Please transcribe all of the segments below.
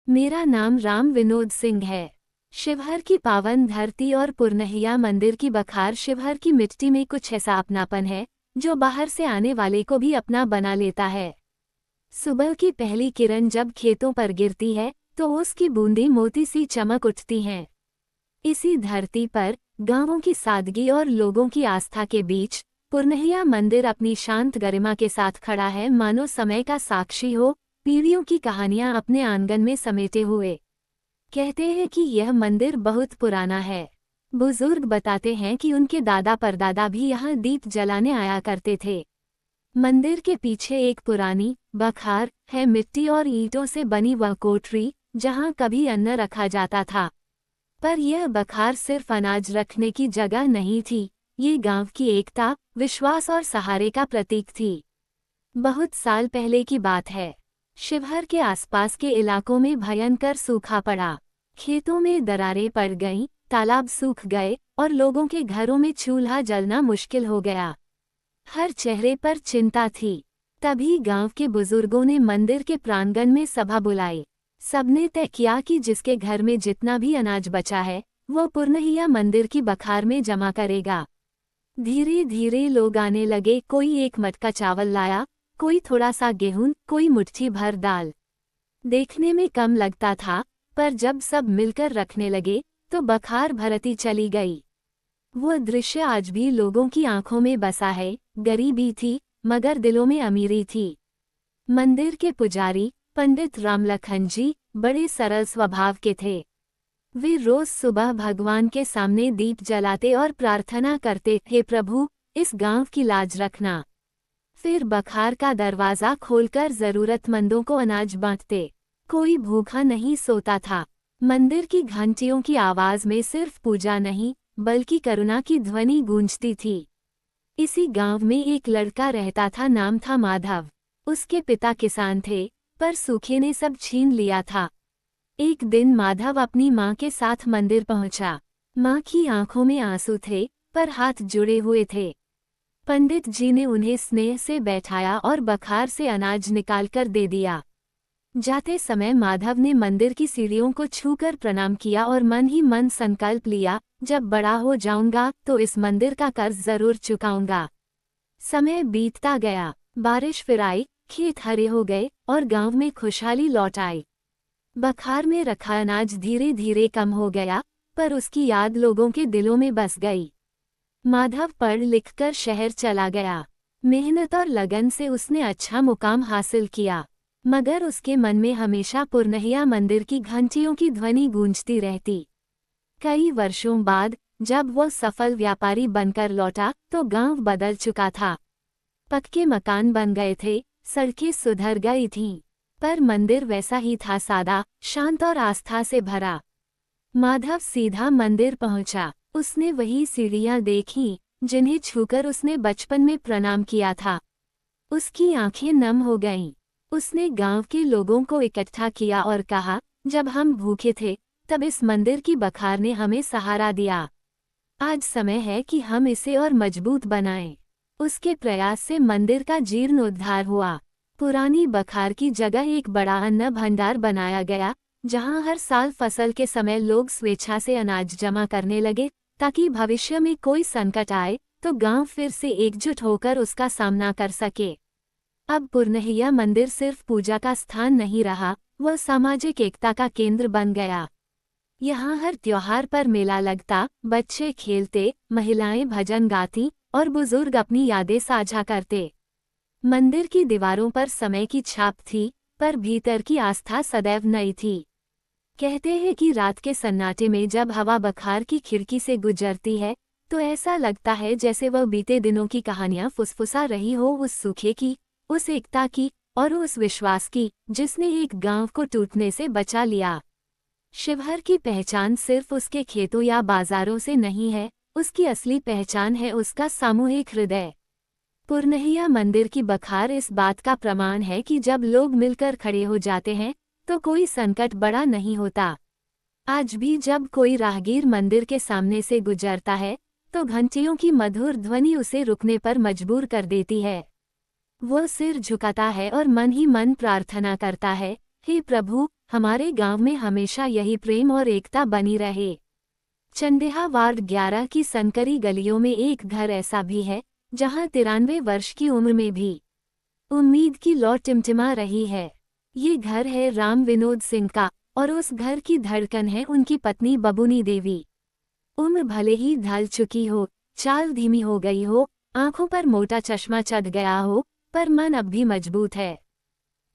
मेरा नाम राम विनोद सिंह है। शिवहर की पावन धरती और पुरनहिया मंदिर की बखार शिवहर की मिट्टी में कुछ ऐसा अपनापन है जो बाहर से आने वाले को भी अपना बना लेता है। सुबह की पहली किरण जब खेतों पर गिरती है तो उसकी बूंदें मोती सी चमक उठती हैं। इसी धरती पर गांवों की सादगी और लोगों की आस्था के बीच पुरनहिया मंदिर अपनी शांत गरिमा के साथ खड़ा है, मानो समय का साक्षी हो, पीढ़ियों की कहानियां अपने आंगन में समेटे हुए। कहते हैं कि यह मंदिर बहुत पुराना है। बुजुर्ग बताते हैं कि उनके दादा परदादा भी यहाँ दीप जलाने आया करते थे। मंदिर के पीछे एक पुरानी बखार है, मिट्टी और ईंटों से बनी वह कोठरी जहाँ कभी अन्न रखा जाता था। पर यह बखार सिर्फ अनाज रखने की जगह नहीं थी, ये गांव की एकता, विश्वास और सहारे का प्रतीक थी। बहुत साल पहले की बात है। शिवहर के आसपास के इलाकों में भयंकर सूखा पड़ा। खेतों में दरारें पड़ गईं, तालाब सूख गए और लोगों के घरों में चूल्हा जलना मुश्किल हो गया। हर चेहरे पर चिंता थी। तभी गांव के बुजुर्गों ने मंदिर के प्रांगण में सभा बुलाई। सबने तय किया कि जिसके घर में जितना भी अनाज बचा है वो पुरनहिया मंदिर की बखार में जमा करेगा। धीरे धीरे लोग आने लगे। कोई एक मटका चावल लाया, कोई थोड़ा सा गेहूं, कोई मुट्ठी भर दाल। देखने में कम लगता था, पर जब सब मिलकर रखने लगे तो बखार भरती चली गई। वो दृश्य आज भी लोगों की आंखों में बसा है। गरीबी थी मगर दिलों में अमीरी थी। मंदिर के पुजारी पंडित रामलखन जी बड़े सरल स्वभाव के थे। वे रोज सुबह भगवान के सामने दीप जलाते और प्रार्थना करते, हे प्रभु, इस गांव की लाज रखना। फिर बखार का दरवाजा खोलकर जरूरतमंदों को अनाज बांटते। कोई भूखा नहीं सोता था। मंदिर की घंटियों की आवाज में सिर्फ पूजा नहीं बल्कि करुणा की ध्वनि गूंजती थी। इसी गांव में एक लड़का रहता था, नाम था माधव। उसके पिता किसान थे, पर सूखे ने सब छीन लिया था। एक दिन माधव अपनी माँ के साथ मंदिर पहुंचा। माँ की आंखों में आंसू थे, पर हाथ जुड़े हुए थे। पंडित जी ने उन्हें स्नेह से बैठाया और बखार से अनाज निकालकर दे दिया। जाते समय माधव ने मंदिर की सीढ़ियों को छूकर प्रणाम किया और मन ही मन संकल्प लिया, जब बड़ा हो जाऊंगा तो इस मंदिर का कर्ज जरूर चुकाऊंगा। समय बीतता गया, बारिश फिर आई, खेत हरे हो गए और गांव में खुशहाली लौट आई। बखार में रखा अनाज धीरे धीरे कम हो गया, पर उसकी याद लोगों के दिलों में बस गई। माधव पढ़ लिखकर शहर चला गया। मेहनत और लगन से उसने अच्छा मुकाम हासिल किया, मगर उसके मन में हमेशा पुरनहिया मंदिर की घंटियों की ध्वनि गूंजती रहती। कई वर्षों बाद जब वो सफल व्यापारी बनकर लौटा तो गांव बदल चुका था। पक्के मकान बन गए थे, सड़कें सुधर गई थीं, पर मंदिर वैसा ही था, सादा, शांत और आस्था से भरा। माधव सीधा मंदिर पहुंचा। उसने वही सीढ़ियां देखीं जिन्हें छूकर उसने बचपन में प्रणाम किया था। उसकी आंखें नम हो गईं। उसने गांव के लोगों को इकट्ठा किया और कहा, जब हम भूखे थे तब इस मंदिर की बखार ने हमें सहारा दिया। आज समय है कि हम इसे और मजबूत बनाएं। उसके प्रयास से मंदिर का जीर्णोद्धार हुआ। पुरानी बखार की जगह एक बड़ा अन्न भंडार बनाया गया, जहां हर साल फसल के समय लोग स्वेच्छा से अनाज जमा करने लगे, ताकि भविष्य में कोई संकट आए तो गांव फिर से एकजुट होकर उसका सामना कर सके। अब पुरनहिया मंदिर सिर्फ पूजा का स्थान नहीं रहा, वह सामाजिक एकता का केंद्र बन गया। यहाँ हर त्योहार पर मेला लगता, बच्चे खेलते, महिलाएं भजन गाती और बुजुर्ग अपनी यादें साझा करते। मंदिर की दीवारों पर समय की छाप थी, पर भीतर की आस्था सदैव नई थी। कहते हैं कि रात के सन्नाटे में जब हवा बखार की खिड़की से गुजरती है तो ऐसा लगता है जैसे वह बीते दिनों की कहानियां फुसफुसा रही हो, उस सूखे की, उस एकता की और उस विश्वास की जिसने एक गांव को टूटने से बचा लिया। शिवहर की पहचान सिर्फ उसके खेतों या बाजारों से नहीं है, उसकी असली पहचान है उसका सामूहिक हृदय। पुरनहिया मंदिर की बखार इस बात का प्रमाण है कि जब लोग मिलकर खड़े हो जाते हैं तो कोई संकट बड़ा नहीं होता। आज भी जब कोई राहगीर मंदिर के सामने से गुजरता है तो घंटियों की मधुर ध्वनि उसे रुकने पर मजबूर कर देती है। वो सिर झुकाता है और मन ही मन प्रार्थना करता है, हे प्रभु, हमारे गांव में हमेशा यही प्रेम और एकता बनी रहे। चंदेहा वार्ड 11 की सनकरी गलियों में एक घर ऐसा भी है जहां 93 वर्ष की उम्र में भी उम्मीद की लौ टिमटिमा रही है। ये घर है राम विनोद सिंह का, और उस घर की धड़कन है उनकी पत्नी बबूनी देवी। उम्र भले ही ढल चुकी हो, चाल धीमी हो गई हो, आंखों पर मोटा चश्मा चढ़ गया हो, पर मन अब भी मजबूत है।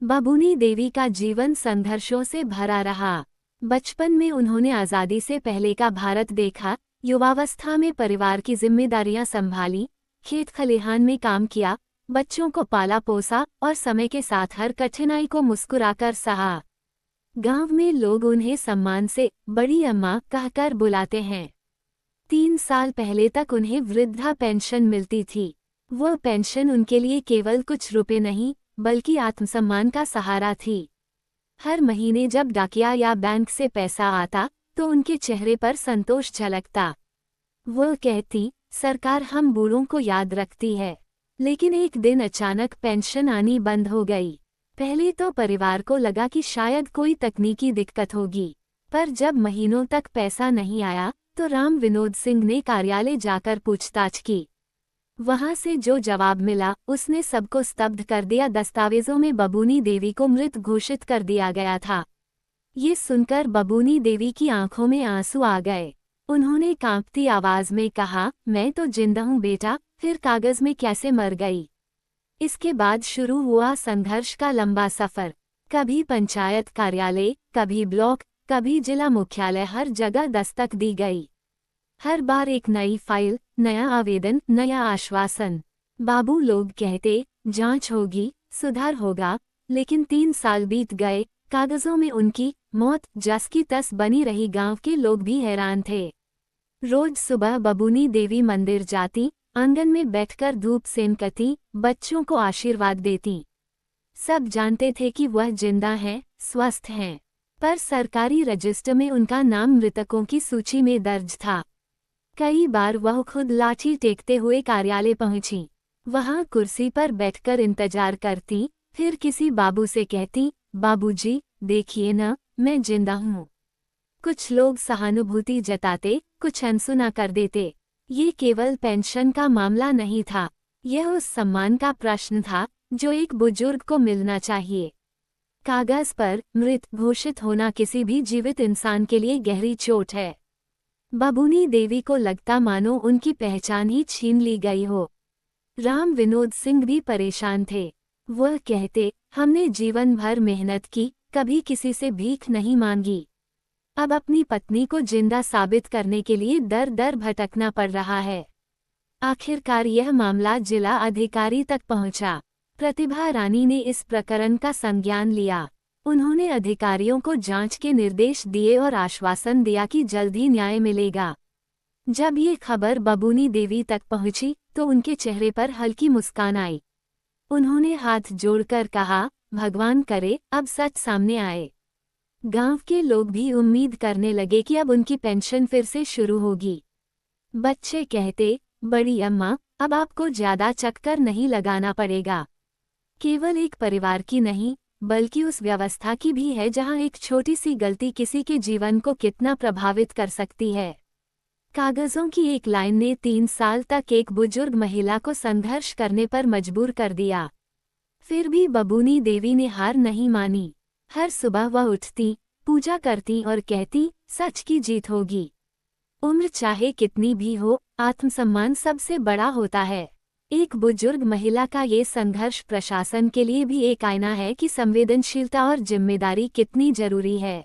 बबूनी देवी का जीवन संघर्षों से भरा रहा। बचपन में उन्होंने आज़ादी से पहले का भारत देखा, युवावस्था में परिवार की जिम्मेदारियां संभाली, खेत खलिहान में काम किया, बच्चों को पाला पोसा और समय के साथ हर कठिनाई को मुस्कुराकर सहा। गांव में लोग उन्हें सम्मान से बड़ी अम्मा कहकर बुलाते हैं। 3 साल पहले तक उन्हें वृद्धा पेंशन मिलती थी। वो पेंशन उनके लिए केवल कुछ रुपए नहीं, बल्कि आत्मसम्मान का सहारा थी। हर महीने जब डाकिया या बैंक से पैसा आता तो उनके चेहरे पर संतोष झलकता। वो कहती, सरकार हम बूढ़ों को याद रखती है। लेकिन एक दिन अचानक पेंशन आनी बंद हो गई। पहले तो परिवार को लगा कि शायद कोई तकनीकी दिक्कत होगी, पर जब महीनों तक पैसा नहीं आया तो राम विनोद सिंह ने कार्यालय जाकर पूछताछ की। वहां से जो जवाब मिला उसने सबको स्तब्ध कर दिया। दस्तावेजों में बबूनी देवी को मृत घोषित कर दिया गया था। ये सुनकर बबूनी देवी की आंखों में आंसू आ गए। उन्होंने कांपती आवाज में कहा, मैं तो जिंदा हूँ बेटा, फिर कागज में कैसे मर गई। इसके बाद शुरू हुआ संघर्ष का लंबा सफर। कभी पंचायत कार्यालय, कभी ब्लॉक, कभी जिला मुख्यालय, हर जगह दस्तक दी गई। हर बार एक नई फाइल, नया आवेदन, नया आश्वासन। बाबू लोग कहते, जांच होगी, सुधार होगा, लेकिन 3 साल बीत गए, कागजों में उनकी मौत जस की तस बनी रही। गांव के लोग भी हैरान थे। रोज सुबह बबूनी देवी मंदिर जाती, आंगन में बैठकर धूप सेंकती, बच्चों को आशीर्वाद देती। सब जानते थे कि वह जिंदा हैं, स्वस्थ हैं, पर सरकारी रजिस्टर में उनका नाम मृतकों की सूची में दर्ज था। कई बार वह खुद लाठी टेकते हुए कार्यालय पहुंची। वहां कुर्सी पर बैठकर इंतजार करती, फिर किसी बाबू से कहती, बाबूजी, देखिए न, मैं जिंदा हूँ। कुछ लोग सहानुभूति जताते, कुछ अनसुना कर देते। ये केवल पेंशन का मामला नहीं था, यह उस सम्मान का प्रश्न था जो एक बुजुर्ग को मिलना चाहिए। कागज पर मृत घोषित होना किसी भी जीवित इंसान के लिए गहरी चोट है। बबूनी देवी को लगता मानो उनकी पहचान ही छीन ली गई हो। राम विनोद सिंह भी परेशान थे। वह कहते, हमने जीवन भर मेहनत की, कभी किसी से भीख नहीं मांगी। अब अपनी पत्नी को जिंदा साबित करने के लिए दर दर भटकना पड़ रहा है। आखिरकार यह मामला जिला अधिकारी तक पहुंचा। प्रतिभा रानी ने इस प्रकरण का संज्ञान लिया। उन्होंने अधिकारियों को जांच के निर्देश दिए और आश्वासन दिया कि जल्द ही न्याय मिलेगा। जब ये खबर बबूनी देवी तक पहुंची तो उनके चेहरे पर हल्की मुस्कान आई। उन्होंने हाथ जोड़कर कहा, भगवान करे अब सच सामने आए। गांव के लोग भी उम्मीद करने लगे कि अब उनकी पेंशन फिर से शुरू होगी। बच्चे कहते, बड़ी अम्मा, अब आपको ज्यादा चक्कर नहीं लगाना पड़ेगा। केवल एक परिवार की नहीं, बल्कि उस व्यवस्था की भी है जहां एक छोटी सी गलती किसी के जीवन को कितना प्रभावित कर सकती है। कागजों की एक लाइन ने 3 साल तक एक बुजुर्ग महिला को संघर्ष करने पर मजबूर कर दिया। फिर भी बबूनी देवी ने हार नहीं मानी। हर सुबह वह उठती, पूजा करती और कहती, सच की जीत होगी। उम्र चाहे कितनी भी हो, आत्मसम्मान सबसे बड़ा होता है। एक बुजुर्ग महिला का ये संघर्ष प्रशासन के लिए भी एक आईना है कि संवेदनशीलता और जिम्मेदारी कितनी जरूरी है।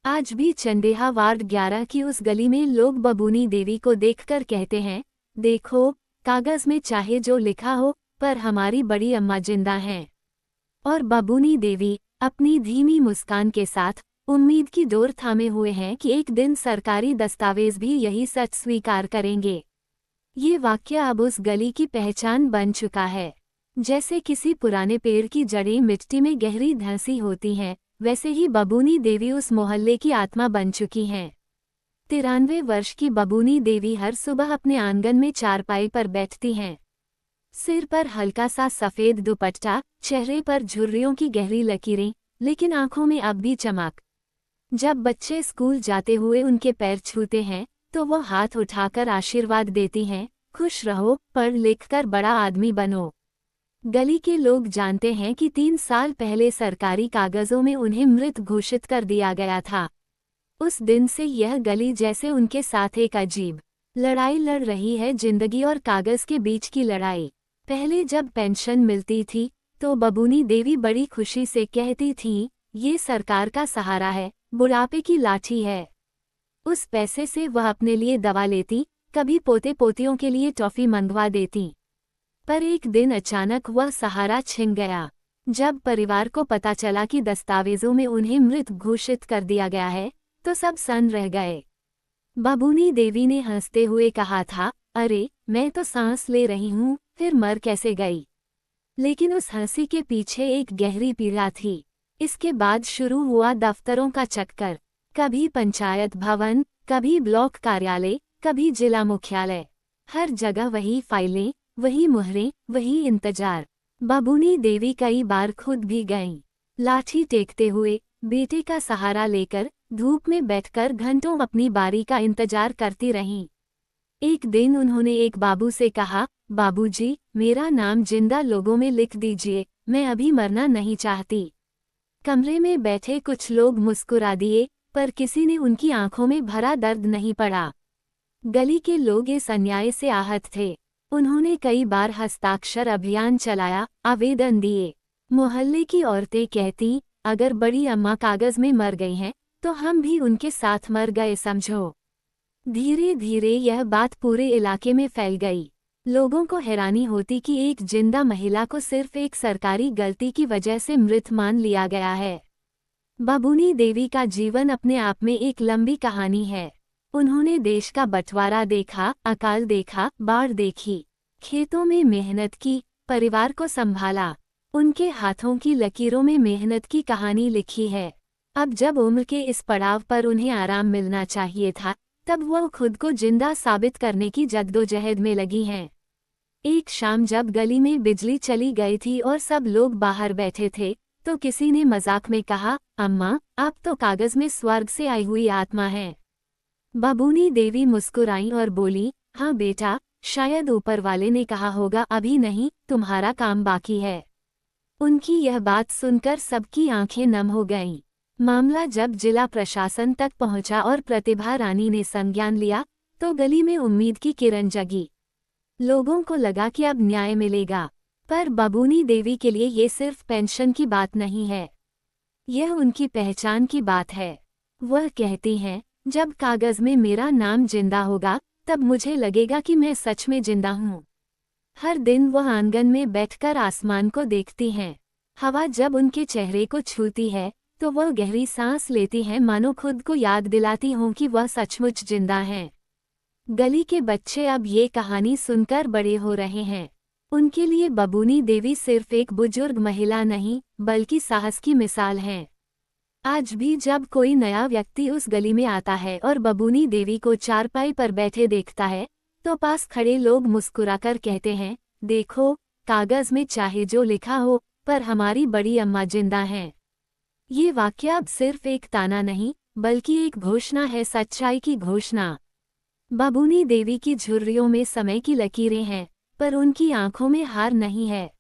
आज भी चंदेहा वार्ड 11 की उस गली में लोग बबूनी देवी को देखकर कहते हैं, देखो, कागज में चाहे जो लिखा हो, पर हमारी बड़ी अम्मा जिंदा हैं। और बबूनी देवी अपनी धीमी मुस्कान के साथ उम्मीद की डोर थामे हुए हैं कि एक दिन सरकारी दस्तावेज भी यही सच स्वीकार करेंगे। ये वाक्य अब उस गली की पहचान बन चुका है। जैसे किसी पुराने पेड़ की जड़ें मिट्टी में गहरी धंसी होती हैं, वैसे ही बबूनी देवी उस मोहल्ले की आत्मा बन चुकी हैं। 93 वर्ष की बबूनी देवी हर सुबह अपने आंगन में चारपाई पर बैठती हैं। सिर पर हल्का सा सफेद दुपट्टा, चेहरे पर झुर्रियों की गहरी लकीरें, लेकिन आंखों में अब भी चमक। जब बच्चे स्कूल जाते हुए उनके पैर छूते हैं तो वो हाथ उठाकर आशीर्वाद देती हैं, खुश रहो, पढ़ लिख कर बड़ा आदमी बनो। गली के लोग जानते हैं कि 3 साल पहले सरकारी कागजों में उन्हें मृत घोषित कर दिया गया था। उस दिन से यह गली जैसे उनके साथ एक अजीब लड़ाई लड़ रही है, जिंदगी और कागज के बीच की लड़ाई। पहले जब पेंशन मिलती थी तो बबूनी देवी बड़ी खुशी से कहती थीं, ये सरकार का सहारा है, बुढ़ापे की लाठी है। उस पैसे से वह अपने लिए दवा लेती, कभी पोते पोतियों के लिए टॉफी मंगवा देती। पर एक दिन अचानक वह सहारा छिन गया। जब परिवार को पता चला कि दस्तावेजों में उन्हें मृत घोषित कर दिया गया है तो सब सन्न रह गए। बबूनी देवी ने हंसते हुए कहा था, अरे मैं तो सांस ले रही हूँ, फिर मर कैसे गई। लेकिन उस हंसी के पीछे एक गहरी पीड़ा थी। इसके बाद शुरू हुआ दफ्तरों का चक्कर, कभी पंचायत भवन, कभी ब्लॉक कार्यालय, कभी जिला मुख्यालय। हर जगह वही फाइलें, वही मुहरें, वही इंतजार। बबूनी देवी कई बार खुद भी गईं, लाठी टेकते हुए, बेटे का सहारा लेकर, धूप में बैठकर घंटों अपनी बारी का इंतजार करती रहीं। एक दिन उन्होंने एक बाबू से कहा, बाबूजी, मेरा नाम जिंदा लोगों में लिख दीजिए, मैं अभी मरना नहीं चाहती। कमरे में बैठे कुछ लोग मुस्कुरा दिए, पर किसी ने उनकी आंखों में भरा दर्द नहीं पड़ा। गली के लोग इस अन्याय से आहत थे। उन्होंने कई बार हस्ताक्षर अभियान चलाया, आवेदन दिए। मोहल्ले की औरतें कहती, अगर बड़ी अम्मा कागज में मर गई हैं तो हम भी उनके साथ मर गए समझो। धीरे धीरे यह बात पूरे इलाके में फैल गई। लोगों को हैरानी होती कि एक जिंदा महिला को सिर्फ एक सरकारी गलती की वजह से मृत मान लिया गया है। बबूनी देवी का जीवन अपने आप में एक लंबी कहानी है। उन्होंने देश का बंटवारा देखा, अकाल देखा, बाढ़ देखी, खेतों में मेहनत की, परिवार को संभाला। उनके हाथों की लकीरों में मेहनत की कहानी लिखी है। अब जब उम्र के इस पड़ाव पर उन्हें आराम मिलना चाहिए था, तब वो खुद को जिंदा साबित करने की जद्दोजहद में लगी हैं। एक शाम जब गली में बिजली चली गई थी और सब लोग बाहर बैठे थे, तो किसी ने मजाक में कहा, अम्मा, आप तो कागज में स्वर्ग से आई हुई आत्मा हैं। बबूनी देवी मुस्कुराईं और बोली, हाँ बेटा, शायद ऊपर वाले ने कहा होगा अभी नहीं, तुम्हारा काम बाकी है। उनकी यह बात सुनकर सबकी आंखें नम हो गईं। मामला जब जिला प्रशासन तक पहुंचा और प्रतिभा रानी ने संज्ञान लिया, तो गली में उम्मीद की किरण जगी। लोगों को लगा कि अब न्याय मिलेगा। पर बबूनी देवी के लिए ये सिर्फ पेंशन की बात नहीं है, यह उनकी पहचान की बात है। वह कहती हैं, जब कागज में मेरा नाम जिंदा होगा, तब मुझे लगेगा कि मैं सच में जिंदा हूँ। हर दिन वह आंगन में बैठकर आसमान को देखती हैं। हवा जब उनके चेहरे को छूती है तो वह गहरी सांस लेती हैं, मानो खुद को याद दिलाती हों कि वह सचमुच जिंदा हैं। गली के बच्चे अब ये कहानी सुनकर बड़े हो रहे हैं। उनके लिए बबूनी देवी सिर्फ एक बुजुर्ग महिला नहीं, बल्कि साहस की मिसाल हैं। आज भी जब कोई नया व्यक्ति उस गली में आता है और बबूनी देवी को चारपाई पर बैठे देखता है, तो पास खड़े लोग मुस्कुराकर कहते हैं, देखो, कागज में चाहे जो लिखा हो, पर हमारी बड़ी अम्मा जिंदा हैं। ये वाक्य अब सिर्फ एक ताना नहीं, बल्कि एक घोषणा है, सच्चाई की घोषणा। बबूनी देवी की झुर्रियों में समय की लकीरें हैं, पर उनकी आंखों में हार नहीं है।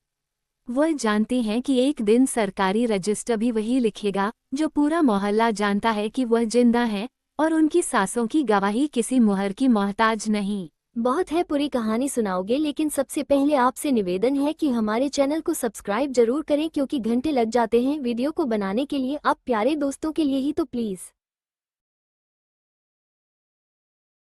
वह जानती हैं कि एक दिन सरकारी रजिस्टर भी वही लिखेगा जो पूरा मोहल्ला जानता है कि वह जिंदा है, और उनकी सांसों की गवाही किसी मुहर की मोहताज नहीं। बहुत है, पूरी कहानी सुनाओगे, लेकिन सबसे पहले आपसे निवेदन है कि हमारे चैनल को सब्सक्राइब जरूर करें, क्योंकि घंटे लग जाते हैं वीडियो को बनाने के लिए। आप प्यारे दोस्तों के लिए ही तो प्लीज़